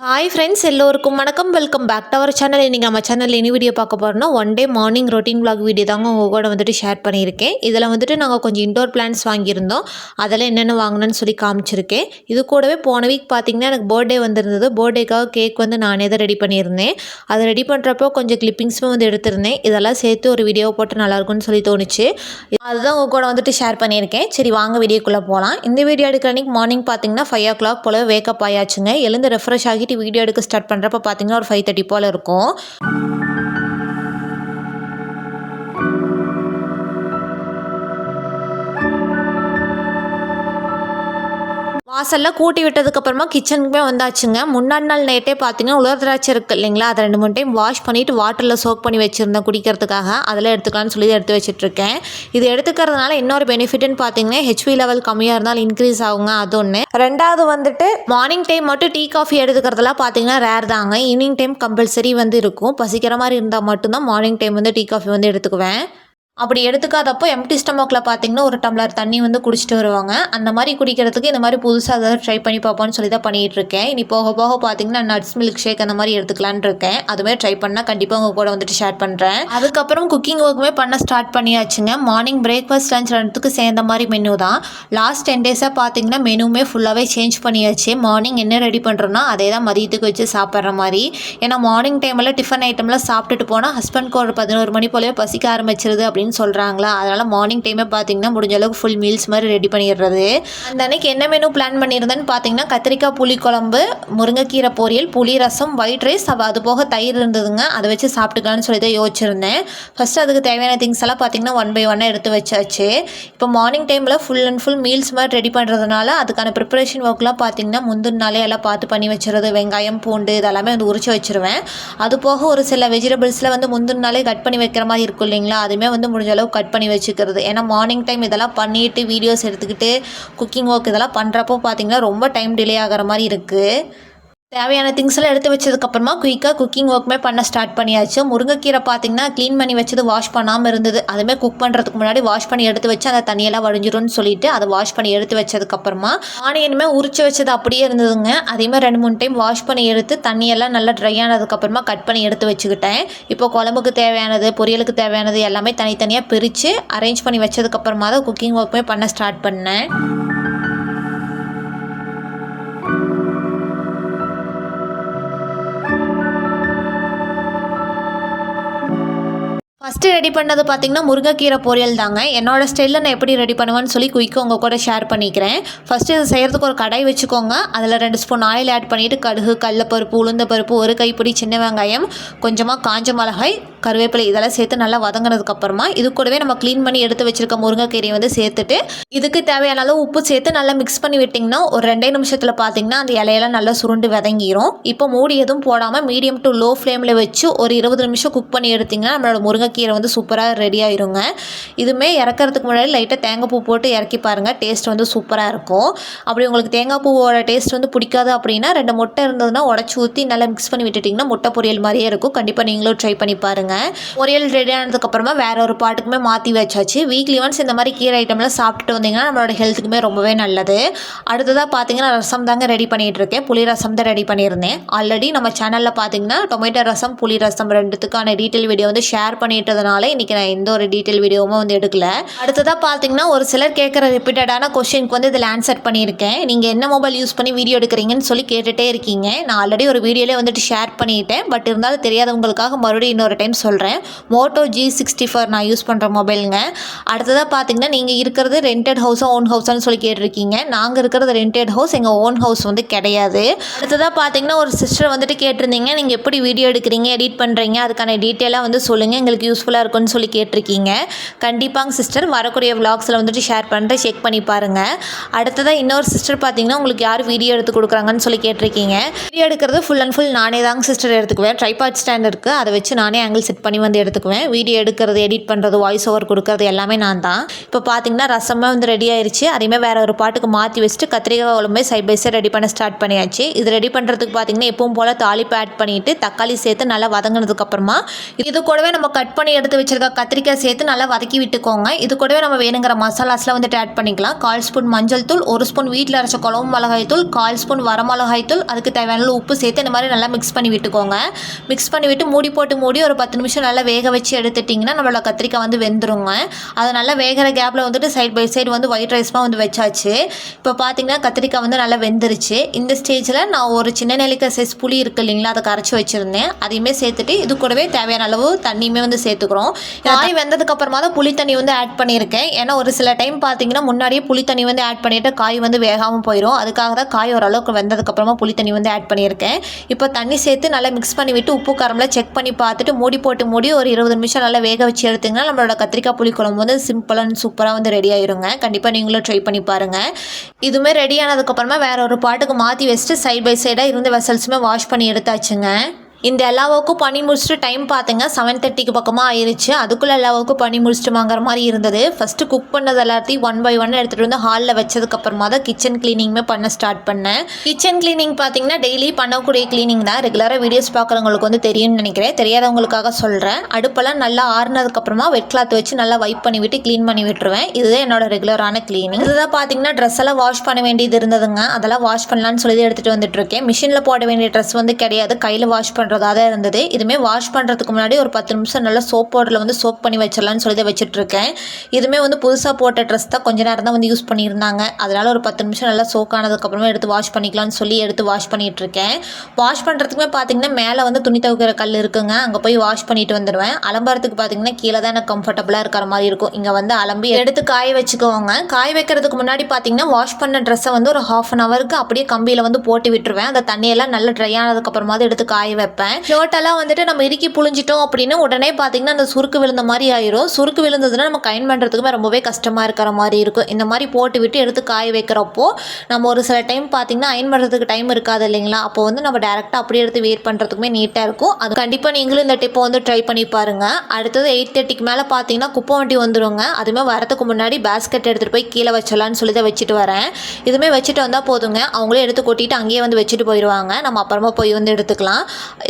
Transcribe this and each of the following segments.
Hi friends, எல்லோருக்கும் வணக்கம். Welcome back to our channel. இன்றைக்கி நம்ம சேனலில் இனி வீடியோ பார்க்க போகிறோம்னா one day morning routine vlog video தாங்க உங்கள் கூட வந்துட்டு ஷேர் பண்ணியிருக்கேன். இதில் வந்துட்டு நாங்கள் கொஞ்சம் இன்டோர் பிளான்ஸ் வாங்கியிருந்தோம். அதெல்லாம் என்னென்ன வாங்கினேன்னு சொல்லி காமிச்சிருக்கேன். இது கூடவே போன வீக் பார்த்திங்கன்னா எனக்கு பர்த்டே வந்திருந்தது. பர்த்டேக்காக கேக் வந்து நானே தான் ரெடி பண்ணியிருந்தேன். அதை ரெடி பண்ணுறப்போ கொஞ்சம் கிளிப்பிங்ஸுமே வந்து எடுத்திருந்தேன். இதெல்லாம் சேர்த்து ஒரு வீடியோ போட்டு நல்லாயிருக்கும்னு சொல்லி தோணுச்சு. அதுதான் உங்கள் கூட வந்துட்டு ஷேர் பண்ணியிருக்கேன். சரி வாங்க வீடியோக்குள்ளே போகலாம். இந்த வீடியோ எடுக்கிற அன்றைக்கி மார்னிங் பார்த்திங்கன்னா 5 o'clock போல் வேக்கப் ஆயாச்சுங்க. எழுந்து ரெஃப்ரெஷ் ஆகிட்டு வீடியோ எடுக்க ஸ்டார்ட் பண்ணுறப்ப பார்த்தீங்கன்னா ஒரு 5:30 போல் இருக்கும். வாசலில் கூட்டி விட்டதுக்கப்புறமா கிச்சனுக்குமே வந்தாச்சுங்க. முன்னாடி நாள் நைட்டே பார்த்தீங்கன்னா உலர் திராட்சை இருக்குது இல்லைங்களா, அதை 2-3 டைம் வாஷ் பண்ணிவிட்டு வாட்டரில் சோக் பண்ணி வச்சுருந்தேன் குடிக்கிறதுக்காக. அதெல்லாம் எடுத்துக்கலாம்னு சொல்லி எடுத்து வச்சுட்ருக்கேன். இது எடுத்துக்கிறதுனால இன்னொரு பெனிஃபிட்னு பார்த்தீங்கன்னா ஹெச்பி லெவல் கம்மியாக இருந்தாலும் இன்க்ரீஸ் ஆகுங்க. அது ஒன்று. ரெண்டாவது வந்துட்டு மார்னிங் டைம் மட்டும் டீ காஃபி எடுத்துக்கிறதுலாம் பார்த்தீங்கன்னா ரேர் தாங்க. ஈவினிங் டைம் கம்பல்சரி வந்து இருக்கும். பசிக்கிற மாதிரி இருந்தால் மட்டும்தான் மார்னிங் டைம் வந்து டீ காஃபி வந்து எடுத்துக்குவேன். அப்படி எடுத்துக்காதப்போ எம்டி ஸ்டமக்கில் பார்த்தீங்கன்னா ஒரு டம்ளர் தண்ணி வந்து குடிச்சிட்டு வருவாங்க. அந்த மாதிரி குடிக்கிறதுக்கு இந்த மாதிரி புதுசாக ஏதாவது ட்ரை பண்ணி பார்ப்போம்னு சொல்லி தான் பண்ணிகிட்டு இருக்கேன். இனி போக போக பார்த்தீங்கன்னா நட்ஸ் மில்க் ஷேக் அந்த மாதிரி எடுத்துக்கலான்னு இருக்கேன். அதுவே ட்ரை பண்ணால் கண்டிப்பாக உங்கள் கூட வந்துட்டு ஷேர் பண்ணுறேன். அதுக்கப்புறம் குக்கிங் ஒர்க்குமே பண்ண ஸ்டார்ட் பண்ணியாச்சுங்க. மார்னிங் பிரேக்ஃபாஸ்ட் லஞ்ச் ரெண்டுத்துக்கு சேர்ந்த மாதிரி மெனு தான். லாஸ்ட் 10 days பார்த்தீங்கன்னா மெனுவுமே ஃபுல்லாகவே சேஞ்ச் பண்ணியாச்சு. மார்னிங் என்ன ரெடி பண்ணுறோன்னா அதே தான் மதியத்துக்கு வச்சு சாப்பிட்ற மாதிரி. ஏன்னா மார்னிங் டைமில் டிஃபன் ஐட்டம்லாம் சாப்பிட்டுட்டு போனால் ஹஸ்பண்ட்க்கு ஒரு 11 மணி போலவே பசிக்க ஆரம்பிச்சிருது அப்படின்னு சொல்கிறாங்களா. அதனால் மார்னிங் டைமே பார்த்தீங்கன்னா முடிஞ்ச அளவுக்கு ஃபுல் மீல்ஸ் மாதிரி ரெடி பண்ணிடுறது. அந்த அன்னைக்கு என்ன மெனு பிளான் பண்ணியிருந்தேன்னு பார்த்தீங்கன்னா கத்திரிக்காய் புளி குழம்பு, முருங்கைக்கீரை பொரியல், புளி ரசம், ஒயிட் ரைஸ், அது போக தயிர் இருந்ததுங்க. அதை வச்சு சாப்பிட்டுக்கலான்னு சொல்லி தான் யோசிச்சிருந்தேன். ஃபஸ்ட்டு அதுக்கு தேவையான திங்ஸ் எல்லாம் பார்த்தீங்கன்னா 1 by 1 எடுத்து வச்சாச்சு. இப்போ மார்னிங் டைமில் ஃபுல் அண்ட் ஃபுல் மீல்ஸ் மாதிரி ரெடி பண்ணுறதுனால அதுக்கான ப்ரிப்பரேஷன் ஒர்க்லாம் பார்த்தீங்கன்னா முந்தின நாளே எல்லாம் பார்த்து பண்ணி வச்சுருது. வெங்காயம், பூண்டு இதெல்லாமே வந்து உரிச்சு வச்சுருவேன். அது போக ஒரு சில வெஜிடபிள்ஸில் வந்து முந்தின நாளே கட் பண்ணி வைக்கிற மாதிரி இருக்கும் இல்லைங்களா, அதுவுமே வந்து முடிஞ்ச அளவு கட் பண்ணி வச்சுக்கிறது. ஏன்னா மார்னிங் டைம் இதெல்லாம் பண்ணிவிட்டு வீடியோஸ் எடுத்துக்கிட்டு குக்கிங் ஒர்க் இதெல்லாம் பண்ணுறப்போ பார்த்தீங்கன்னா ரொம்ப டைம் டிலே ஆகிற மாதிரி இருக்குது. தேவையான திங்ஸ் எல்லாம் எடுத்து வச்சதுக்கப்புறமா குயிக்காக குக்கிங் ஒர்க்குமே பண்ண ஸ்டார்ட் பண்ணியாச்சு. முருங்கைக்கீரை பார்த்தீங்கன்னா க்ளீன் பண்ணி வச்சது வாஷ் பண்ணாமல் இருந்தது. அதுவுமே குக் பண்ணுறதுக்கு முன்னாடி வாஷ் பண்ணி எடுத்து வச்சு அந்த தண்ணியெல்லாம் வடிஞ்சிரும்னு சொல்லிட்டு அதை வாஷ் பண்ணி எடுத்து வச்சதுக்கப்புறமா ஆனியனுமே உரிச்சு வச்சது அப்படியே இருந்ததுங்க. அதேமாதிரி 2-3 டைம் வாஷ் பண்ணி எடுத்து தண்ணியெல்லாம் நல்லா ட்ரை ஆனதுக்கப்புறமா கட் பண்ணி எடுத்து வச்சுக்கிட்டேன். இப்போ குழம்புக்கு தேவையானது, பொரியலுக்கு தேவையானது எல்லாமே தனித்தனியாக பிரித்து அரேஞ்ச் பண்ணி வச்சதுக்கப்புறமா தான் குக்கிங் ஒர்க்குமே பண்ண ஸ்டார்ட் பண்ணேன். ஃபஸ்ட்டு ரெடி பண்ணது பார்த்திங்கன்னா முருங்கைக்கீரை பொரியல் தாங்க. என்னோடய ஸ்டைலில் நான் எப்படி ரெடி பண்ணுவேன்னு சொல்லி குயிக்காக உங்கள் கூட ஷேர் பண்ணிக்கிறேன். ஃபஸ்ட்டு இது செய்கிறதுக்கு ஒரு கடாய் வச்சுக்கோங்க. அதில் 2 ஸ்பூன் ஆயில் ஆட் பண்ணிவிட்டு கடுகு, கடலைப்பருப்பு, உளுந்தப்பருப்பு, ஒரு கைப்பிடி சின்ன வெங்காயம், கொஞ்சமாக காஞ்ச மிளகாய், கருவேப்பிலை இதெல்லாம் சேர்த்து நல்லா வதங்கினதுக்கப்புறமா இது கூடவே நம்ம க்ளீன் பண்ணி எடுத்து வச்சுருக்க முருங்கைக்கீரையை வந்து சேர்த்துட்டு இதுக்கு தேவையான அளவு உப்பு சேர்த்து நல்லா மிக்ஸ் பண்ணி விட்டிங்கன்னா ஒரு 2 நிமிஷத்தில் பார்த்திங்கன்னா அந்த இலையெல்லாம் நல்லா சுருண்டு வதங்கிடும். இப்போ மூடி எதுவும் போடாமல் மீடியம் டு லோ ஃப்ளேமில் வச்சு ஒரு 20 நிமிஷம் குக் பண்ணி எடுத்திங்கன்னா நம்மளோட முருங்கைக்கீரை வந்து சூப்பராக ரெடி ஆயிருங்க. இதுவுமே இறக்கிறதுக்கு முன்னாடி லைட்டாக தேங்காய் பூ போட்டு இறக்கி பாருங்கள், டேஸ்ட் வந்து சூப்பராக இருக்கும். அப்படி உங்களுக்கு தேங்காய் பூவோட டேஸ்ட் வந்து பிடிக்காது அப்படின்னா 2 முட்டை இருந்ததுன்னா உடச்சி ஊற்றி நல்லா மிக்ஸ் பண்ணி விட்டுட்டிங்கன்னா முட்டை பொரியல் மாதிரியே இருக்கும். கண்டிப்பாக நீங்களும் ட்ரை பண்ணி பாருங்கள். பொரியல் ரெடி ஆனதுக்கப்புறமா வேற ஒரு பாட்டுக்குமே மாற்றி வச்சாச்சு. வீக்லி ஒன்ஸ் இந்த மாதிரி கீரை ஐட்டம்லாம் சாப்பிட்டுட்டு வந்தீங்கன்னா நம்மளோட ஹெல்த்துக்குமே ரொம்பவே நல்லது. அடுத்ததாக பார்த்தீங்கன்னா ரசம் தாங்க ரெடி பண்ணிகிட்டு இருக்கேன். புளி ரசம் தான் ரெடி பண்ணியிருந்தேன். ஆல்ரெடி நம்ம சேனலில் பார்த்தீங்கன்னா டொமேட்டோ ரசம், புளி ரசம் ரெண்டுத்துக்கான டீட்டெயில் வீடியோ வந்து ஷேர் பண்ணிட்டதுனால இன்றைக்கி நான் எந்த ஒரு டீட்டெயில் வீடியோவும் வந்து எடுக்கல. அடுத்ததாக பார்த்தீங்கன்னா ஒரு சிலர் கேட்குற ரிப்பீட்டடான கொஸ்டினுக்கு வந்து இதில் ஆன்சர் பண்ணியிருக்கேன். நீங்கள் என்ன மொபைல் யூஸ் பண்ணி வீடியோ எடுக்கிறீங்கன்னு சொல்லி கேட்டுகிட்டே இருக்கீங்க. நான் ஆல்ரெடி ஒரு வீடியோலே வந்துட்டு ஷேர் பண்ணிட்டேன். பட் இருந்தாலும் தெரியாதவங்களுக்காக மறுபடியும் இன்னொரு டைம் சொல்கிறேன். Moto G64 நான் யூஸ் பண்ணுற மொபைலுங்க. அடுத்ததாக பார்த்தீங்கன்னா நீங்கள் இருக்கிறது ரெண்டட் ஹவுஸாக ஓன் ஹவுஸான்னு சொல்லி கேட்டிருக்கீங்க. நாங்கள் இருக்கிறது ரெண்டட் ஹவுஸ், எங்கள் ஓன் ஹவுஸ் வந்து கிடையாது. அடுத்ததாக பார்த்தீங்கன்னா ஒரு சிஸ்டர் வந்துட்டு கேட்டிருந்தீங்க, நீங்கள் எப்படி வீடியோ எடுக்கிறீங்க, எடிட் பண்ணுறீங்க, அதுக்கான டீட்டெயிலாக வந்து சொல்லுங்கள், எங்களுக்கு யூஸ்ஃபுல்லாக இருக்குன்னு சொல்லி கேட்டிருக்கீங்க. கண்டிப்பாங்க சிஸ்டர், வரக்கூடிய விலாக்ஸில் வந்துட்டு ஷேர் பண்ணுறேன், செக் பண்ணி பாருங்கள். அடுத்ததாக இன்னொரு சிஸ்டர் பார்த்தீங்கன்னா உங்களுக்கு யார் வீடியோ எடுத்து கொடுக்குறாங்கன்னு சொல்லி கேட்டிருக்கீங்க. வீடியோ எடுக்கிறது ஃபுல் அண்ட் ஃபுல் நானே தாங்க சிஸ்டர் எடுத்துக்குவேன். ட்ரைபாட் ஸ்டாண்ட் இருக்குது, அதை வச்சு நானே ஆங்கிள் செட் பண்ணி வந்து எடுத்துக்குவேன். வீடியோ எடுக்கிறது, எடிட் பண்ணுறது, வாய்ஸ் ஓவர் கொடுக்கறது எல்லாமே நான் தான். இப்போ பார்த்தீங்கன்னா ரசமே வந்து ரெடி ஆயிடுச்சு. அதையுமே வேறு ஒரு பாட்டுக்கு மாற்றி வச்சுட்டு கத்திரிக்காய் குழம்பு சைட் பை சைட் ரெடி பண்ண ஸ்டார்ட் பண்ணியாச்சு. இது ரெடி பண்ணுறதுக்கு பார்த்தீங்கன்னா எப்பவும் போல் தாளிப்பு ஆட் பண்ணிவிட்டு தக்காளி சேர்த்து நல்லா வதங்கினதுக்கப்புறமா இது கூடவே நம்ம கட் பண்ணி எடுத்து வச்சிருக்க கத்திரிக்காய் சேர்த்து நல்லா வதக்கி விட்டுக்கோங்க. இது கூடவே நம்ம வேணுங்கிற மசாலாஸ்லாம் வந்துட்டு ஆட் பண்ணிக்கலாம். 1/4 ஸ்பூன் மஞ்சள் தூள், 1 ஸ்பூன் வீட்டில் அரைச்ச குழம்பு மிளகாய் தூள், 1/4 ஸ்பூன் வரமிளகாய் தூள், அதுக்கு தேவையான உப்பு சேர்த்து இந்த மாதிரி நல்லா மிக்ஸ் பண்ணி விட்டுக்கோங்க. மிக்ஸ் பண்ணி விட்டு மூடி ஒரு 10 நிமிஷம் நல்லா வேக வச்சு எடுத்துட்டிங்கன்னா நம்மளோட கத்திரிக்காய் வந்து வெந்துருங்க. அது நல்லா வேகிற கேப்பில் வந்துட்டு சைட் பை சைடு வந்து ஒயிட் ரைஸ்மாக வந்து வச்சாச்சு. இப்போ பார்த்தீங்கன்னா கத்திரிக்காய் வந்து நல்லா வெந்துருச்சு. இந்த ஸ்டேஜில் நான் ஒரு சின்ன நெல்லிக்காய் சைஸ் புளி இருக்குது இல்லைங்களா, அதை கரைச்சி வச்சுருந்தேன். அதையுமே சேர்த்துட்டு இது கூடவே தேவையான அளவு தண்ணியுமே வந்து சேர்த்துக்கிறோம். காய் வெந்ததுக்கப்புறமா தான் புளி தண்ணி வந்து ஆட் பண்ணியிருக்கேன். ஏன்னா ஒரு சில டைம் பார்த்தீங்கன்னா முன்னாடியே புளி தண்ணி வந்து ஆட் பண்ணிவிட்டு காய் வந்து வேகாமல் போயிடும். அதுக்காக தான் காய் ஓரளவுக்கு வெந்ததுக்கப்புறமா புளி தண்ணி வந்து ஆட் பண்ணியிருக்கேன். இப்போ தண்ணி சேர்த்து நல்லா மிக்ஸ் பண்ணி விட்டு உப்பு காரம்லாம் செக் பண்ணி பார்த்துட்டு மூடி ஒரு 20 நிமிஷம் நல்லா வேக வச்சு எடுத்திங்கன்னா நம்மளோட கத்திரிக்காய் புளி குழம்பு வந்து சிம்பிள் அண்ட் சூப்பராக வந்து ரெடி ஆயிருங்க. கண்டிப்பாக நீங்களும் ட்ரை பண்ணி பாருங்கள். இதுவுமே ரெடி ஆனதுக்கப்புறமா வேறு ஒரு பாட்டுக்கு மாற்றி வச்சுட்டு சைட் பை சைடாக இருந்த வெசல்ஸுமே வாஷ் பண்ணி எடுத்தாச்சுங்க. இந்த எல்லா ஒர்க்கும் பண்ணி முடிச்சுட்டு டைம் பார்த்துங்க 7:30 பக்கமாக ஆயிடுச்சு. அதுக்குள்ளே எல்லா ஒர்க்கும் பண்ணி முடிச்சுட்டு வாங்குற மாதிரி இருந்தது. ஃபஸ்ட்டு குக் பண்ணது எல்லாத்தையும் 1 by 1 எடுத்துகிட்டு வந்து ஹாலில் வச்சதுக்கப்புறமா தான் கிச்சன் க்ளீனிங்குமே பண்ண ஸ்டார்ட் பண்ணேன். கிச்சன் க்ளீனிங் பார்த்தீங்கன்னா டெய்லி பண்ணக்கூடிய க்ளீனிங் தான். ரெகுலராக வீடியோஸ் பார்க்குறவங்களுக்கு வந்து தெரியும்னு நினைக்கிறேன். தெரியாதவங்களுக்காக சொல்கிறேன். அடுப்பெல்லாம் நல்லா ஆறுனதுக்கப்புறமா வெட் கிளாத் வச்சு நல்லா வைப் பண்ணி விட்டு க்ளீன் பண்ணி விட்டுருவேன். இதுதான் என்னோட ரெகுலரான க்ளீனிங். இதுதான் பார்த்தீங்கன்னா ட்ரெஸ் எல்லாம் வாஷ் பண்ண வேண்டியது இருந்ததுங்க. அதெல்லாம் வாஷ் பண்ணலான்னு சொல்லி எடுத்துகிட்டு வந்துட்டு இருக்கேன். மிஷினில் போட வேண்டிய ட்ரெஸ் வந்து கிடையாது, கையில் வாஷ் பண்ணுறதாக தான் இருந்தது. இதுவுமே வாஷ் பண்ணுறதுக்கு முன்னாடி ஒரு 10 நிமிஷம் நல்லா சோப் பவுடரில் வந்து சோப் பண்ணி வச்சிடலான்னு சொல்லி வச்சுட்ருக்கேன். இதுவுமே வந்து புதுசாக போட்ட ட்ரெஸ் தான், கொஞ்ச நேரம் தான் வந்து யூஸ் பண்ணியிருந்தாங்க. அதனால் ஒரு 10 நிமிஷம் நல்லா சோக் ஆனதுக்கப்புறமா எடுத்து வாஷ் பண்ணிக்கலாம்னு சொல்லி எடுத்து வாஷ் பண்ணிகிட்ருக்கேன். வாஷ் பண்ணுறதுக்குமே பார்த்தீங்கன்னா மேலே வந்து துணி துவைக்கிற கல் இருக்குங்க, அங்கே போய் வாஷ் பண்ணிட்டு வந்துடுவேன். அலம்புறதுக்கு பார்த்தீங்கன்னா கீழே தான் எனக்கு கம்ஃபர்டபுளாக இருக்கிற மாதிரி இருக்கும். இங்கே வந்து அலம்பி எடுத்து காய வச்சுக்கோங்க. காய வைக்கிறதுக்கு முன்னாடி பார்த்தீங்கன்னா வாஷ் பண்ண ட்ரெஸ்ஸை வந்து ஒரு 1/2 ஹவருக்கு அப்படியே கம்பியில் வந்து போட்டு விட்டுருவேன். அந்த தண்ணியெல்லாம் நல்லா ட்ரை ஆனதுக்கப்புறமா தான் எடுத்து காய வைப்பேன். ஷர்ட்டெல்லாம் வந்துட்டு நம்ம இறுக்கி புழிஞ்சிட்டோம் அப்படின்னு உடனே பார்த்தீங்கன்னா அந்த சுருக்கு விழுந்த மாதிரி ஆயிரும். சுருக்கு விழுந்ததுன்னா நம்ம அயன் பண்ணுறதுக்குமே ரொம்பவே கஷ்டமாக இருக்கிற மாதிரி இருக்கும். இந்த மாதிரி போட்டு விட்டு எடுத்து காய வைக்கிறப்போ நம்ம ஒரு சில டைம் பார்த்தீங்கன்னா அயன் பண்ணுறதுக்கு டைம் இருக்காது இல்லைங்களா, அப்போ வந்து நம்ம டேரெக்டாக அப்படியே எடுத்து வேர் பண்ணுறதுக்குமே நீட்டாக இருக்கும். அது கண்டிப்பாக நீங்களும் இந்த டிப்பை வந்து ட்ரை பண்ணி பாருங்கள். அடுத்தது 8:30க்கு மேலே பார்த்தீங்கன்னா குப்பை வண்டி வந்துடுங்க. அதுவுமே வரதுக்கு முன்னாடி பேஸ்கெட் எடுத்துகிட்டு போய் கீழே வச்சிடலான்னு சொல்லி தான் வச்சுட்டு வரேன். இதுவுமே வச்சுட்டு வந்தால் போதுங்க, அவங்களே எடுத்து கொட்டிட்டு அங்கேயே வந்து வச்சுட்டு போயிடுவாங்க. நம்ம அப்புறமா போய் வந்து எடுத்துக்கலாம்.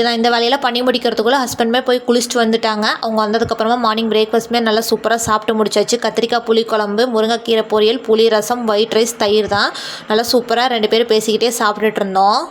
நான் இந்த வேலையில் பண்ணி முடிக்கிறதுக்குள்ளே ஹஸ்பண்டுமே போய் குளிச்சுட்டு வந்துட்டாங்க. அவங்க வந்ததுக்கப்புறமா மார்னிங் பிரேக்ஃபாஸ்ட்டுமே நல்லா சூப்பராக சாப்பிட்டு முடிச்சாச்சு. கத்திரிக்காய் புளி குழம்பு, முருங்கைக்கீரை பொரியல், புளி ரசம், ஒயிட் ரைஸ், தயிர் தான். நல்லா சூப்பராக 2 பேரும் பேசிக்கிட்டே சாப்பிட்டுட்டு இருந்தோம்.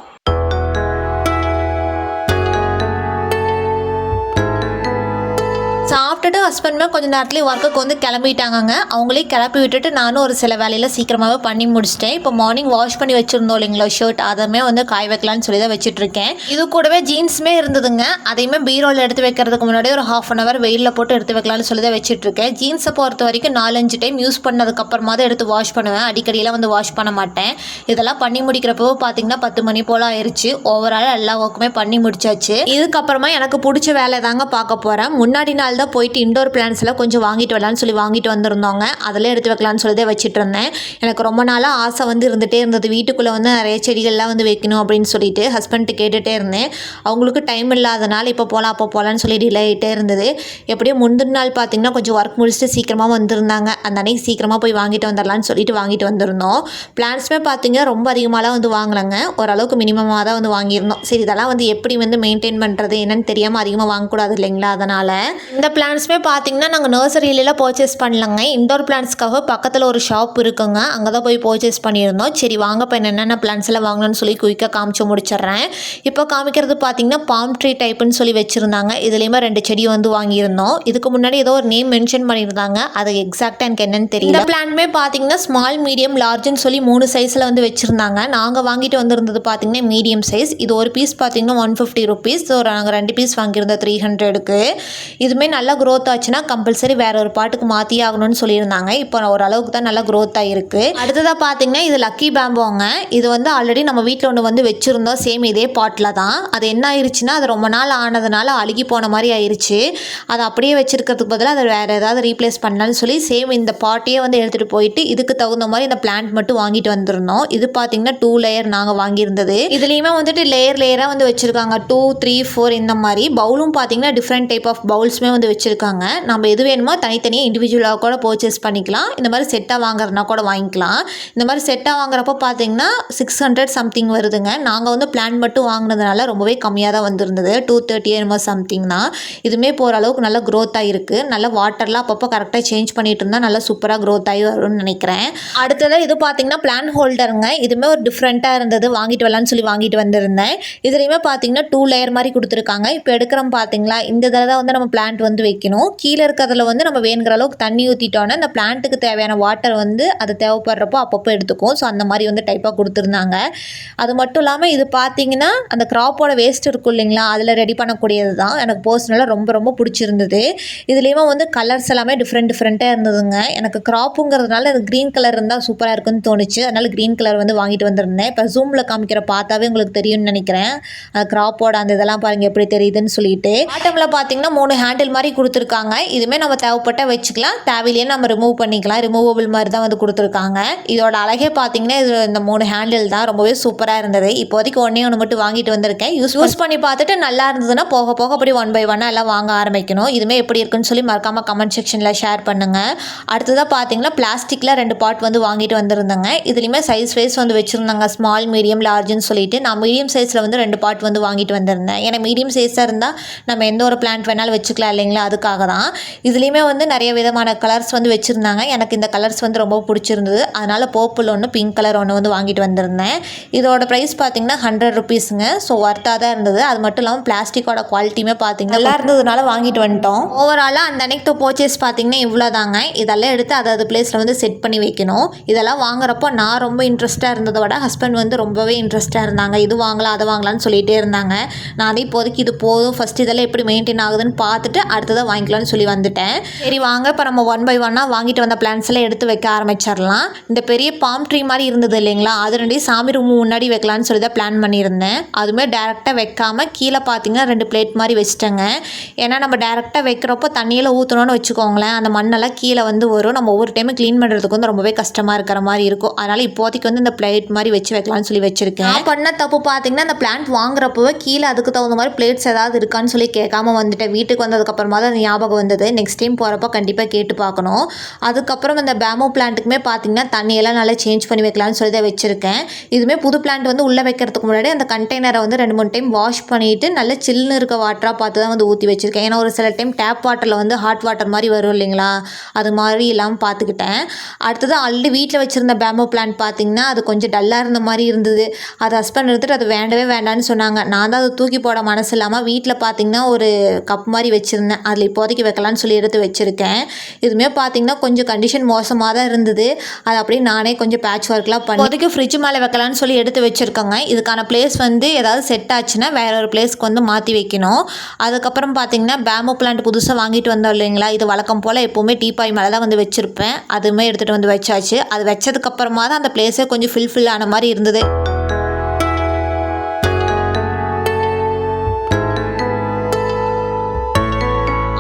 சாப்பிட்டுட்டு ஹஸ்பண்டுமே கொஞ்சம் நேரத்துலேயே ஒர்க்குக்கு வந்து கிளம்பிட்டாங்க. அவங்களே கிளப்பி விட்டுட்டு நானும் ஒரு சில வேலையில் சீக்கிரமாகவே பண்ணி முடிச்சிட்டேன். இப்போ மார்னிங் வாஷ் பண்ணி வச்சுருந்தோம் இல்லைங்களா ஷர்ட், அதுவுமே வந்து காய வைக்கலான்னு சொல்லி தான் வச்சுட்ருக்கேன். இது கூடவே ஜீன்ஸுமே இருந்ததுங்க. அதையுமே பீரோவில் எடுத்து வைக்கிறதுக்கு முன்னாடி ஒரு 1/2 hour வெயிலில் போட்டு எடுத்து வைக்கலான்னு சொல்லி தான் வச்சுட்ருக்கேன். ஜீன்ஸை பொறுத்த வரைக்கும் 4-5 டைம் யூஸ் பண்ணதுக்கப்புறமா தான் எடுத்து வாஷ் பண்ணுவேன். அடிக்கடியெல்லாம் வந்து வாஷ் பண்ண மாட்டேன். இதெல்லாம் பண்ணி முடிக்கிறப்போ பார்த்தீங்கன்னா 10 மணி போல் ஆயிடுச்சு. ஓவரால் எல்லா ஒர்க்குமே பண்ணி முடிச்சாச்சு. இதுக்கப்புறமா எனக்கு பிடிச்ச வேலை தாங்க பார்க்க போகிறேன். முன்னாடி நாள் தான் போயிட்டு இண்டோர் பிளான்ஸ் எல்லாம் கொஞ்சம் வாங்கிட்டு வரலான்னு சொல்லி வாங்கிட்டு வந்திருந்தோங்க. அதில் எடுத்து வைக்கலான்னு சொல்லி தான் வச்சுட்டு இருந்தேன். எனக்கு ரொம்ப நாளாக ஆசை வந்து இருந்துகிட்டே இருந்தது, வீட்டுக்குள்ளே வந்து நிறைய செடிகள்லாம் வந்து வைக்கணும் அப்படின்னு சொல்லிட்டு ஹஸ்பண்ட்டு கேட்டுகிட்டே இருந்தேன். அவங்களுக்கு டைம் இல்லாதனால இப்போ போகலாம் அப்போ போகலான்னு சொல்லி டிலே ஆகிட்டே இருந்தது. எப்படியோ முந்தின நாள் பார்த்திங்கன்னா கொஞ்சம் ஒர்க் முடிச்சுட்டு சீக்கிரமாக வந்திருந்தாங்க. அந்த அன்னைக்கு சீக்கிரமாக போய் வாங்கிட்டு வந்துடலான்னு சொல்லிட்டு வாங்கிட்டு வந்திருந்தோம். பிளான்ஸுமே பார்த்திங்கன்னா ரொம்ப அதிகமாகலாம் வந்து வாங்கலைங்க, ஓரளவுக்கு மினிமமாக தான் வந்து வாங்கியிருந்தோம். சரி இதெல்லாம் வந்து எப்படி வந்து மெயின்டைன் பண்ணுறது என்னன்னு தெரியாமல் அதிகமாக வாங்கக்கூடாது இல்லைங்களா, அதனால் இந்த பிளான்ஸுமே பார்த்தீங்கன்னா நாங்கள் நர்சரியிலலாம் பர்ச்சேஸ் பண்ணலங்க. இண்டோர் பிளான்ஸ்க்காக பக்கத்தில் ஒரு ஷாப் இருக்குங்க, அங்கே தான் போய் பர்ச்சேஸ் பண்ணியிருந்தோம். சரி வாங்க இப்போ என்னென்ன பிளான்ஸ் எல்லாம் வாங்கணும்னு சொல்லி குயிக்காக காமிச்சு முடிச்சிடுறேன். இப்போ காமிக்கிறது பார்த்தீங்கன்னா பாம் ட்ரீ டைப்புன்னு சொல்லி வச்சுருந்தாங்க. இதுலேயுமே 2 செடி வந்து வாங்கியிருந்தோம். இதுக்கு முன்னாடி ஏதோ ஒரு நேம் மென்ஷன் பண்ணியிருந்தாங்க, அது எக்ஸாக்டாக எனக்கு என்னன்னு தெரியல. இந்த பிளான்மே பார்த்தீங்கன்னா ஸ்மால், மீடியம், லார்ஜ்னு சொல்லி 3 சைஸில் வந்து வச்சுருந்தாங்க. நாங்கள் வாங்கிட்டு வந்திருந்தது பார்த்தீங்கன்னா மீடியம் சைஸ். இது ஒரு பீஸ் பார்த்தீங்கன்னா 150 rupees. ஸோ நாங்கள் 2 பீஸ் வாங்கியிருந்தோம் 300க்கு. இதுவுமே நல்லா க்ரோ க்ரோத் ஆச்சுன்னா கம்பல்சரி வேறு ஒரு பாட்டுக்கு மாற்றி ஆகணும்னு சொல்லியிருந்தாங்க. இப்போ ஓரளவுக்கு தான் நல்லா க்ரோத் ஆகிருக்கு. அடுத்ததாக பார்த்தீங்கன்னா இது லக்கி பேம்போங்க. இது வந்து ஆல்ரெடி நம்ம வீட்டில் ஒன்று வந்து வச்சுருந்தோம், சேம் இதே பாட்டில் தான். அது என்ன ஆயிடுச்சுன்னா அது ரொம்ப நாள் ஆனதுனால அழுகி போன மாதிரி ஆயிடுச்சு. அதை அப்படியே வச்சுருக்கிறதுக்கு பதிலாக அதை வேறு ஏதாவது ரீப்ளேஸ் பண்ணலான்னு சொல்லி சேம் இந்த பாட்டையே வந்து எடுத்துகிட்டு போயிட்டு இதுக்கு தகுந்த மாதிரி இந்த பிளான்ட் மட்டும் வாங்கிட்டு வந்திருந்தோம். இது பார்த்தீங்கன்னா 2 லேயர் நாங்கள் வாங்கியிருந்தது. இதுலேயுமே வந்துட்டு லேயராக வந்து வச்சுருக்காங்க, 2, 3, 4 இந்த மாதிரி. பவுலும் பார்த்தீங்கன்னா டிஃப்ரெண்ட் டைப் ஆஃப் பவுல்ஸுமே வந்து வச்சுருக்காங்க. நம்ம எது வேணுமோ தனித்தனியாக இண்டிவிஜுவலாக கூட பர்ச்சேஸ் பண்ணிக்கலாம். இந்த மாதிரி செட்டாக வாங்குறதுனா கூட வாங்கிக்கலாம். இந்த மாதிரி செட்டாக வாங்குறப்போ பார்த்தீங்கன்னா 600 சம்திங் வருதுங்க. நாங்கள் வந்து பிளான் மட்டும் வாங்கினதுனால ரொம்பவே கம்மியாக தான் வந்திருந்தது, 230 என்னமோ சம்திங் தான். இதுவுமே போகிற அளவுக்கு நல்லா க்ரோத் ஆகிருக்கு. நல்லா வாட்டர்லாம் அப்பப்போ கரெக்டாக சேஞ்ச் பண்ணிட்டு இருந்தால் நல்லா சூப்பராக க்ரோத் ஆகி வரும்னு நினைக்கிறேன். அடுத்தது இது பார்த்தீங்கன்னா பிளான் ஹோல்டருங்க. இதுவுமே ஒரு டிஃப்ரெண்ட்டாக இருந்தது, வாங்கிட்டு வரலான்னு சொல்லி வாங்கிட்டு வந்திருந்தேன். இதுலேயுமே பார்த்தீங்கன்னா 2 லேயர் மாதிரி கொடுத்துருக்காங்க. இப்போ எடுக்கிறோம் பார்த்தீங்களா, இந்த இதில் தான் வந்து நம்ம பிளான்ட் வந்து வைக்கணும். கீழே இருக்கிறதுல வந்து நம்ம வேணுங்கிற அளவுக்கு தண்ணி ஊற்றிட்டோன்னா இந்த பிளான்ட்டுக்கு தேவையான வாட்டர் வந்து அது தேவைப்படுறப்போ அப்பப்போ எடுத்துக்கும். ஸோ அந்த மாதிரி வந்து டைப்பாக கொடுத்துருந்தாங்க. அது மட்டும் இல்லாமல் இது பார்த்தீங்கன்னா அந்த க்ராப்போட வேஸ்ட் இருக்கும் இல்லைங்களா, அதில் ரெடி பண்ணக்கூடியது தான். எனக்கு பர்சனலாக ரொம்ப ரொம்ப பிடிச்சிருந்தது. இதுலேயுமே வந்து கலர்ஸ் எல்லாமே டிஃப்ரெண்ட்டாக இருந்ததுங்க. எனக்கு க்ராப்புங்கிறதுனால அது க்ரீன் கலர் இருந்தால் சூப்பராக இருக்குன்னு தோணுச்சு. அதனால் க்ரீன் கலர் வந்து வாங்கிட்டு வந்திருந்தேன். இப்போ ஜூமில் காமிக்கிற பார்த்தாவே உங்களுக்கு தெரியும்னு நினைக்கிறேன். க்ராப்போட அந்த இதெல்லாம் பாருங்கள் எப்படி தெரியுதுன்னு சொல்லிட்டு. பாட்டமில் பார்த்தீங்கன்னா 3 ஹேண்டில் மாதிரி கொடுத்துருக்காங்க. இதுவுமே நம்ம தேவைப்பட்டால் வச்சுக்கலாம், தேவையிலேயே நம்ம ரிமூவ் பண்ணிக்கலாம். ரிமூவபிள் மாதிரி தான் வந்து கொடுத்துருக்காங்க. இதோட அழகே பார்த்தீங்கன்னா இது இந்த 3 ஹேண்டில் தான் ரொம்பவே சூப்பராக இருந்தது. இப்போதைக்கு ஒன்று மட்டும் வாங்கிட்டு வந்திருக்கேன். யூஸ் பண்ணி பார்த்துட்டு நல்லா இருந்ததுன்னா போக போக அப்படி 1 by 1 எல்லாம் வாங்க ஆரம்பிக்கணும். இதுவுமே எப்படி இருக்குன்னு சொல்லி மறக்காமல் கமெண்ட் செக்ஷனில் ஷேர் பண்ணுங்கள். அடுத்ததாக பார்த்தீங்கன்னா பிளாஸ்டிக்கில் 2 பாட் வந்து வாங்கிட்டு வந்திருந்தேங்க. இதுலேயுமே சைஸ் வைஸ் வந்து வச்சுருந்தாங்க, ஸ்மால், மீடியம், லார்ஜ்னு சொல்லிட்டு. நான் மீடியம் சைஸில் வந்து 2 பாட் வந்து வாங்கிட்டு வந்திருந்தேன். ஏன்னா மீடியம் சைஸாக இருந்தால் நம்ம எந்த ஒரு பிளான்ட் வேணாலும் வச்சுக்கலாம் இல்லைங்களா, அதுக்காக தான். இதுலேயுமே வந்து நிறைய விதமான கலர்ஸ் வந்து வச்சுருந்தாங்க. எனக்கு இந்த கலர்ஸ் வந்து ரொம்ப பிடிச்சிருந்தது. அதனால் பர்பிள் ஒன்று, பிங்க் கலர் ஒன்று வந்து வாங்கிட்டு வந்திருந்தேன். இதோட ப்ரைஸ் பார்த்தீங்கன்னா 100 ருபீஸுங்க. ஸோ ஒர்த்தாக தான் இருந்தது. அது மட்டும் இல்லாமல் பிளாஸ்டிக்கோட குவாலிட்டியுமே பார்த்தீங்கன்னா நல்லா இருந்ததுனால வாங்கிட்டு வந்துட்டோம். ஓவராலாக அந்த அன்னைக்கு பர்ச்சேஸ் பார்த்தீங்கன்னா இவ்வளோ தாங்க. இதெல்லாம் எடுத்து அதாவது பிளேஸில் வந்து செட் பண்ணி வைக்கணும். இதெல்லாம் வாங்குறப்போ நான் ரொம்ப இன்ட்ரெஸ்ட்டாக இருந்ததை விட ஹஸ்பண்ட் வந்து ரொம்பவே இன்ட்ரெஸ்ட்டாக இருந்தாங்க. இது வாங்கலாம் அதை வாங்கலாம்னு சொல்லிகிட்டே இருந்தாங்க. நான் இப்போதைக்கு இது போதும், ஃபஸ்ட் இதெல்லாம் எப்படி மெயின்டைன் ஆகுதுன்னு பார்த்துட்டு அடுத்ததாக வாங்கிக்கலாம்னு சொல்லி வந்துட்டேன். சரி வாங்க இப்போ நம்ம 1 by 1 வாங்கிட்டு வந்த பிளான்ஸ் எல்லாம் எடுத்து வைக்க ஆரம்பிச்சிடலாம். இந்த பெரிய பாம் ட்ரீ மாதிரி இருந்தது இல்லைங்களா, அது 2 சாமி ரூம் முன்னாடி வைக்கலான்னு சொல்லி தான் பிளான் பண்ணியிருந்தேன். அதுவுமே டேரெக்டாக வைக்காமல் கீழே பார்த்தீங்கன்னா 2 பிளேட் மாதிரி வச்சுட்டேங்க. ஏன்னா நம்ம டேரெக்டாக வைக்கிறப்போ தண்ணியில் ஊற்றணும்னு வச்சுக்கோங்களேன், அந்த மண்ணெல்லாம் கீழே வந்து வரும். நம்ம ஒவ்வொரு டைமும் க்ளீன் பண்ணுறதுக்கு வந்து ரொம்பவே கஷ்டமாக இருக்கிற மாதிரி இருக்கும். அதனால் இப்போதைக்கு வந்து இந்த பிளேட் மாதிரி வச்சு வைக்கலாம்னு சொல்லி வச்சுருக்கேன். நான் பண்ண தப்பு பார்த்தீங்கன்னா இந்த பிளான்ட் வாங்குறப்பவே கீழே அதுக்கு தகுந்த மாதிரி பிளேட்ஸ் ஏதாவது இருக்கான்னு சொல்லி கேட்காம வந்துட்டேன். வீட்டுக்கு வந்ததுக்கப்புறமா தான் ஞாபகம் வந்தது. நெக்ஸ்ட் டைம் போகிறப்போ கண்டிப்பாக கேட்டு பார்க்கணும். அதுக்கப்புறம் இந்த பேம்போ பிளான்ட்டுக்குமே பார்த்தீங்கன்னா தண்ணியெல்லாம் நல்லா சேஞ்ச் பண்ணி வைக்கலாம்னு சொல்லி தான் வச்சுருக்கேன். இதுவுமே புது பிளான்ட் வந்து உள்ளே வைக்கிறதுக்கு முன்னாடி அந்த கண்டெய்னரை வந்து 2-3 டைம் வாஷ் பண்ணிவிட்டு நல்ல சில்லுன்னு இருக்க வாட்டராக பார்த்து தான் வந்து ஊற்றி வச்சுருக்கேன். ஏன்னா ஒரு சில டைம் டேப் வாட்டரில் வந்து ஹாட் வாட்டர் மாதிரி வரும் இல்லைங்களா, அது மாதிரி இல்லாமல் பார்த்துக்கிட்டேன். அடுத்தது ஆல்ரெடி வீட்டில் வச்சுருந்த பேம்போ பிளான்ட் பார்த்தீங்கன்னா அது கொஞ்சம் டல்லாக இருந்த மாதிரி இருந்தது. அது ஹஸ்பண்ட் எடுத்துகிட்டு அது வேண்டவே வேண்டான்னு சொன்னாங்க. நான் தான் அதை தூக்கி போட மனசு இல்லாமல் வீட்டில் பார்த்தீங்கன்னா ஒரு கப் மாதிரி வச்சுருந்தேன். அதில் இப்போதைக்கு வைக்கலான்னு சொல்லி எடுத்து வச்சுருக்கேன். இதுவுமே பார்த்தீங்கன்னா கொஞ்சம் கண்டிஷன் மோசமாக தான் இருந்தது. அது அப்படியே நானே கொஞ்சம் பேட்ச் ஒர்க்லாம் பண்ணி இப்போதைக்கு ஃப்ரிட்ஜ் மேலே வைக்கலான்னு சொல்லி எடுத்து வச்சுருக்கேங்க. இதுக்கான பிளேஸ் வந்து ஏதாவது செட் ஆச்சுன்னா வேற ஒரு பிளேஸ்க்கு வந்து மாற்றி வைக்கணும். அதுக்கப்புறம் பார்த்தீங்கன்னா பேம்போ பிளான்ட் புதுசாக வாங்கிட்டு வந்தோம் இல்லைங்களா, இது வழக்கம் போல் எப்போவுமே டீப்பாய் மேலே தான் வந்து வச்சுருப்பேன். அதுவுமே எடுத்துகிட்டு வந்து வச்சாச்சு. அது வச்சதுக்கப்புறமா தான் அந்த பிளேஸே கொஞ்சம் ஃபில் ஆன மாதிரி இருந்தது.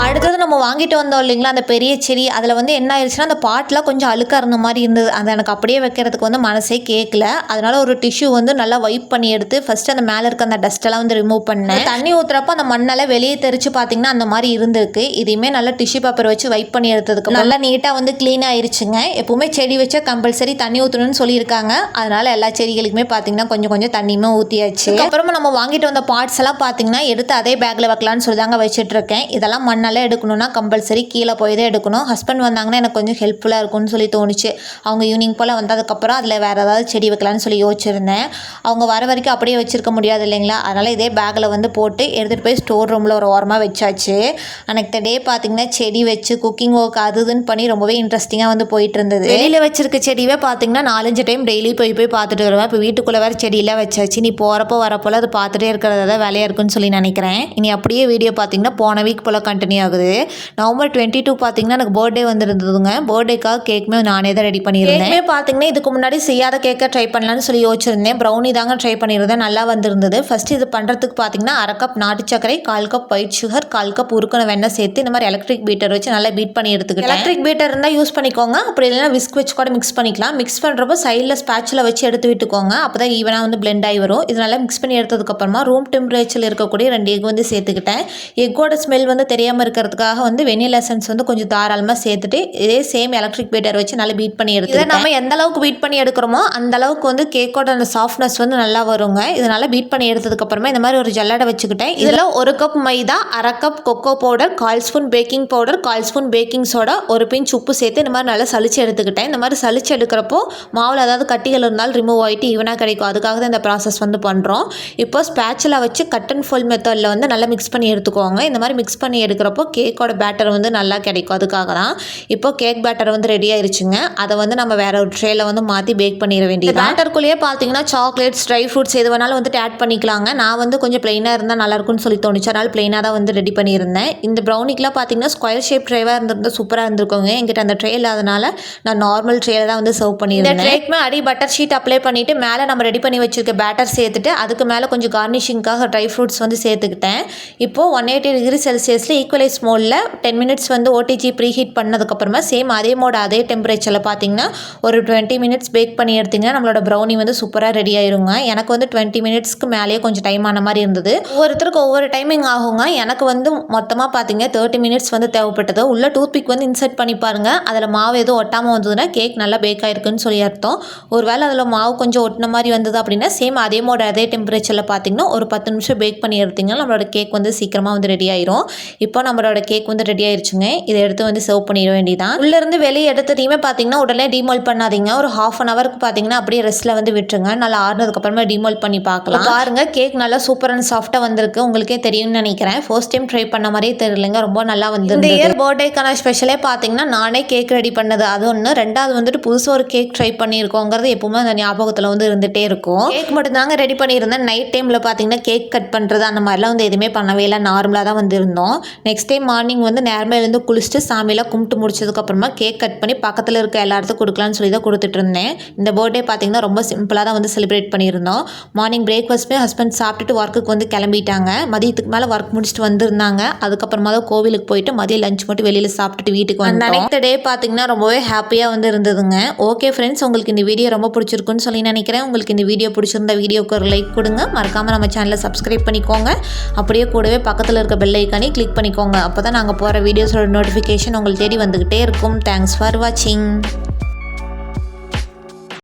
அடுத்தது நம்ம வாங்கிட்டு வந்தோம் இல்லைங்களா அந்த பெரிய செடி, அதில் வந்து என்ன ஆயிடுச்சுன்னா அந்த பாட்டெலாம் கொஞ்சம் அழுக்காக இருந்த மாதிரி இருந்தது. அதை எனக்கு அப்படியே வைக்கிறதுக்கு வந்து மனசே கேட்கல. அதனால் ஒரு டிஷ்யூ வந்து நல்லா வைப் பண்ணி எடுத்து ஃபஸ்ட்டு அந்த மேலே இருக்க அந்த டஸ்ட்டெல்லாம் வந்து ரிமூவ் பண்ணேன். தண்ணி ஊற்றுறப்போ அந்த மண்ணெல்லாம் வெளியே தெரிச்சு பார்த்தீங்கன்னா அந்த மாதிரி இருந்திருக்கு. இதையுமே நல்லா டிஷ்யூ பேப்பர் வச்சு வைப் பண்ணி எடுத்ததுக்கு நல்லா நீட்டாக வந்து க்ளீன் ஆயிடுச்சுங்க. எப்போவுமே செடி வச்சா கம்பல்சரி தண்ணி ஊற்றணும்னு சொல்லியிருக்காங்க. அதனால் எல்லா செடிகளுக்குமே பார்த்தீங்கன்னா கொஞ்சம் தண்ணியுமே ஊற்றியாச்சு. அப்புறமா நம்ம வாங்கிட்டு வந்த பார்ட்ஸ் எல்லாம் பார்த்தீங்கன்னா எடுத்து அதே பேக்கில் வைக்கலான்னு சொல்லி தாங்க வச்சுட்ருக்கேன். இதெல்லாம் மண்ணெல்லாம் எடுக்கணும்னா கம்பல்சரி கீழே போய் தான் எடுக்கணும். ஹஸ்பண்ட் வந்தாங்கன்னா எனக்கு கொஞ்சம் ஹெல்ப்ஃபுல்லாக இருக்கும்னு சொல்லி தோணுச்சு. அவங்க ஈவினிங் போல் வந்ததுக்கப்புறம் அதில் வேறு ஏதாவது செடி வைக்கலான்னு சொல்லி யோசிச்சிருந்தேன். அவங்க வர வரைக்கும் அப்படியே வச்சுருக்க முடியாது இல்லைங்களா, அதனால் இதே பேக்கில் வந்து போட்டு எடுத்துகிட்டு போய் ஸ்டோர் ரூமில் ஒரு ஓரமாக வச்சாச்சு. அன்னைக்கு டே பார்த்திங்கன்னா செடி வச்சு குக்கிங் ஒர்க் அது இதுன்னு பண்ணி ரொம்பவே இன்ட்ரெஸ்டிங்காக வந்து போயிட்டு இருந்தது. வெளியில் வச்சிருக்க செடியே பார்த்திங்கன்னா 4-5 டைம் டெய்லி போய் பார்த்துட்டு வருவேன். இப்போ வீட்டுக்குள்ளே வேறு செடியெல்லாம் வச்சாச்சு. நீ போகிறப்போ வரப்போல் அது பார்த்துட்டே இருக்கிறது தான் வேலையாக இருக்குன்னு சொல்லி நினைக்கிறேன். இனி அப்படியே வீடியோ பார்த்திங்கன்னா போன வீக் போல் கண்டினியூ ஆகுது. நவம்பர் 22 பார்த்தீங்கன்னா எனக்கு பர்த்டே வந்துருந்ததுங்க. பர்த்டேக்காக கேக்குமே நானே தான் ரெடி பண்ணியிருந்தேன். கேக்குமே பார்த்தீங்கன்னா இதுக்கு முன்னாடி செய்யாத கேக்கை ட்ரை பண்ணலான்னு சொல்லி யோசிச்சிருந்தேன். ப்ரௌனி தாங்க ட்ரை பண்ணியிருந்தேன். நல்லா வந்திருந்தது. ஃபஸ்ட்டு இது பண்ணுறதுக்கு பார்த்தீங்கன்னா 1/2 கப் நாட்டு சர்க்கரை, 1/4 கப் ஒயிட் சுகர், 1/4 கப் உருக்கின வெண்ணெய் சேர்த்து இந்த மாதிரி எலக்ட்ரிக் பீட்டர் வச்சு நல்லா பீட் பண்ணி எடுத்துக்கிட்டேன். எலக்ட்ரிக் பீட்டர் இருந்தால் யூஸ் பண்ணிக்கோங்க. அப்படி இல்லைன்னா விஸ்க் வச்சு கூட மிக்ஸ் பண்ணிக்கலாம். மிக்ஸ் பண்ணுறப்போ சைடில் ஸ்பேட்சில் வச்சு எடுத்து விட்டுக்கோங்க. அப்போ தான் ஈவனாக வந்து பிளெண்ட் ஆகி வரும். இது நல்லா மிக்ஸ் பண்ணி எடுத்ததுக்கப்புறமா ரூம் டெம்பரேச்சரில் இருக்கக்கூடிய 2 எக் வந்து சேர்த்துக்கிட்டேன். எக்கோட ஸ்மெல் வந்து தெரியாமல் இருக்கிறதுக்காக வந்து வெனிலா எசன்ஸ் வந்து கொஞ்சம் தாராளமாக சேர்த்துட்டு இதே சேம் எலக்ட்ரிக் பீட்டர் வச்சு நல்லா பீட் பண்ணி எடுத்து இதை நம்ம எந்த அளவுக்கு பீட் பண்ணி எடுக்கிறோமோ அந்த அளவுக்கு வந்து கேக்கோட அந்த சாஃப்ட்னஸ் வந்து நல்லா வருங்க. இதனால் பீட் பண்ணி எடுத்ததுக்கப்புறமா இந்த மாதிரி ஒரு ஜல்லடை வச்சுக்கிட்டேன். இதில் 1 கப் மைதா, 1/2 cup cocoa powder, 1/4 spoon baking powder, 1/4 spoon baking soda, ஒரு பிஞ்ச் உப்பு சேர்த்து இந்த மாதிரி நல்லா சளிச்சு எடுத்துக்கிட்டேன். இந்த மாதிரி சளிச்சு எடுக்கிறப்போ மாவில் ஏதாவது கட்டிகள் இருந்தாலும் ரிமூவ் ஆகிட்டு ஈவனாக கிடைக்கும். அதுக்காக தான் இந்த ப்ராசஸ் வந்து பண்ணுறோம். இப்போ ஸ்பேட்சில் வச்சு கட் அண்ட் ஃபோல்ட் மெத்தடில் வந்து நல்லா மிக்ஸ் பண்ணி எடுத்துக்கோங்க. இந்த மாதிரி மிக்ஸ் பண்ணி எடுக்கிறப்போ கேக்கோட பேட்டர் வந்து நல்லா கிடைக்கும். அதுக்காக தான் இப்போ கேக் பேட்டர் வந்து ரெடி ஆயிருச்சுங்க. அதை வந்து நம்ம வேற ஒரு ட்ரேல வந்து மாற்றி பேக் பண்ணிட வேண்டியது. பேட்டருக்குள்ளேயே பார்த்தீங்கன்னா சாக்லேட்ஸ், ட்ரை ஃப்ரூட்ஸ் எது வேணாலும் வந்துட்டு ஆட் பண்ணிக்கலாங்க. நான் வந்து கொஞ்சம் பிளெயினாக இருந்தால் நல்லாயிருக்கும்னு சொல்லி தோணுச்சு. அதனால் பிளெயினாக தான் வந்து ரெடி பண்ணியிருந்தேன். இந்த ப்ரௌனிக்கெலாம் பார்த்தீங்கன்னா ஸ்கொயர் ஷேப் ட்ரேவாக இருந்திருந்தால் சூப்பராக இருந்திருக்கோங்க. எங்கிட்ட அந்த ட்ரே இல்லாதனால நான் நார்மல் ட்ரேல தான் வந்து சர்வ் பண்ணியிருந்தேன். இந்த ட்ரேக்குமே அடி பட்டர் ஷீட் அப்ளை பண்ணிவிட்டு மேலே நம்ம ரெடி பண்ணி வச்சிருக்க பேட்டர் சேர்த்துட்டு அதுக்கு மேலே கொஞ்சம் கார்னிஷிங்காக ட்ரை ஃப்ரூட்ஸ் வந்து சேர்த்துக்கிட்டேன். இப்போது 180 டிகிரி செல்சியஸில் ஈக்குவலைஸ் மோடில் 10 மினிட்ஸ் வந்து ஓடிஜி ப்ரீ ஹீட் பண்ணதுக்கப்புறமா சேம் அதே மோட அதே டெம்பரேச்சரில் பார்த்தீங்கன்னா ஒரு 20 மினிட்ஸ் பேக் பண்ணி எடுத்திங்கன்னா நம்மளோட ப்ரௌனி வந்து சூப்பராக ரெடி ஆயிருங்க. எனக்கு வந்து 20 மினிட்ஸ்க்கு மேலேயே கொஞ்சம் டைம் ஆன மாதிரி இருந்தது. ஒவ்வொருத்தருக்கு ஒவ்வொரு டைமிங் ஆகுங்க. எனக்கு வந்து மொத்தமாக பார்த்தீங்கன்னா 30 மினிட்ஸ் வந்து தேவைப்பட்டது. உள்ள டூத்பிக் வந்து இன்சர்ட் பண்ணி பாருங்கள். அதில் மாவு எதுவும் ஒட்டாமல் வந்ததுன்னா கேக் நல்லா பேக் ஆயிருக்குன்னு சொல்லி அர்த்தம். ஒருவேளை அதில் மாவு கொஞ்சம் ஒட்டின மாதிரி வந்தது அப்படின்னா சேம் அதே மோட அதே டெம்பரேச்சரில் பார்த்தீங்கன்னா ஒரு 10 நிமிஷம் பேக் பண்ணி எடுத்திங்கன்னா நம்மளோட கேக் வந்து சீக்கிரமாக வந்து ரெடி ஆயிரும். இப்போ நம்மளோட கேக் வந்து ரெடி ஆயிருச்சுங்க. இதை எடுத்து வந்து சர்வ் பண்ணிட வேண்டியதான். உள்ளேருந்து வெளியே எடுத்ததையுமே பார்த்தீங்கன்னா உடனே டீமோல்ட் பண்ணாதீங்க. ஒரு 1/2 ஹவருக்கு பார்த்தீங்கன்னா அப்படியே ரெஸ்ட்டில் வந்து விட்டுருங்க. நல்லா ஆறுனதுக்கப்புறமா டீமோல்ட் பண்ணி பார்க்கலாம். பாருங்க கேக் நல்லா சூப்பர் அண்ட் சாஃப்டாக வந்திருக்கு. உங்களுக்கே தெரியும்னு நினைக்கிறேன். ஃபர்ஸ்ட் டைம் ட்ரை பண்ண மாதிரியே தெரியலைங்க. ரொம்ப நல்லா வந்து இந்த இயர் பர்த்டேக்கான ஸ்பெஷலே பார்த்தீங்கன்னா நானே கேக் ரெடி பண்ணது அது ஒன்று. ரெண்டாவது வந்துட்டு புதுசாக ஒரு கேக் ட்ரை பண்ணியிருக்கோங்கிறது எப்பவுமே அந்த ஞாபகத்தில் வந்து இருந்துகிட்டே இருக்கும். கேக் மட்டும் தாங்க ரெடி பண்ணியிருந்தேன். நைட் டைமில் பார்த்தீங்கன்னா கேக் கட் பண்ணுறது அந்த மாதிரிலாம் வந்து எதுவுமே பண்ணவே இல்லை. நார்மலாக தான் வந்து இருந்தோம். நெக்ஸ்ட் டைம் மார்னிங் வந்து நேரமே எழுந்து குளிச்சுட்டு சாமியெல்லாம் கும்பிட்டு முடிச்சதுக்கப்புறமா கேக் கட் பண்ணி பக்கத்தில் இருக்க எல்லாத்துக்கும் கொடுக்கலான்னு சொல்லி தான் கொடுத்துட்டு இருந்தேன். இந்த பர்த்டே பார்த்தீங்கன்னா ரொம்ப சிம்பிளாக தான் வந்து செலிப்ரேட் பண்ணியிருந்தோம். மார்னிங் பிரேக்ஃபாஸ்ட்டுமே ஹஸ்பண்ட் சாப்பிட்டுட்டு ஒர்க்குக்கு வந்து கிளம்பிட்டாங்க. மதியத்துக்கு மேலே ஒர்க் முடிச்சுட்டு வந்திருந்தாங்க. அதுக்கப்புறமா தான் கோவிலுக்கு போயிட்டு மதியம் லஞ்ச் மட்டும் வெளியில் சாப்பிட்டுட்டு வீட்டுக்கு வந்தோம். நெக்ஸ்ட் டே பார்த்தீங்கன்னா ரொம்பவே ஹாப்பியாக வந்து இருந்ததுங்க. ஓகே ஃப்ரெண்ட்ஸ், உங்களுக்கு இந்த வீடியோ ரொம்ப பிடிச்சிருக்குன்னு சொல்லி நினைக்கிறேன். உங்களுக்கு இந்த வீடியோ பிடிச்சிருந்த வீடியோக்கு ஒரு லைக் கொடுங்க. மறக்காமல் நம்ம சேனலை சப்ஸ்கிரைப் பண்ணிக்கோங்க. அப்படியே கூடவே பக்கத்தில் இருக்க பெல் ஐக்கானே கிளிக் பண்ணிக்கோங்க. அப்போ தான் நாங்கள் போகிற வீடியோஸோட நோட்டிஃபிகேஷன் உங்களுக்கு தேடி வந்துக்கிட்டே இருக்கும். தேங்க்ஸ் ஃபார் வாட்சிங்.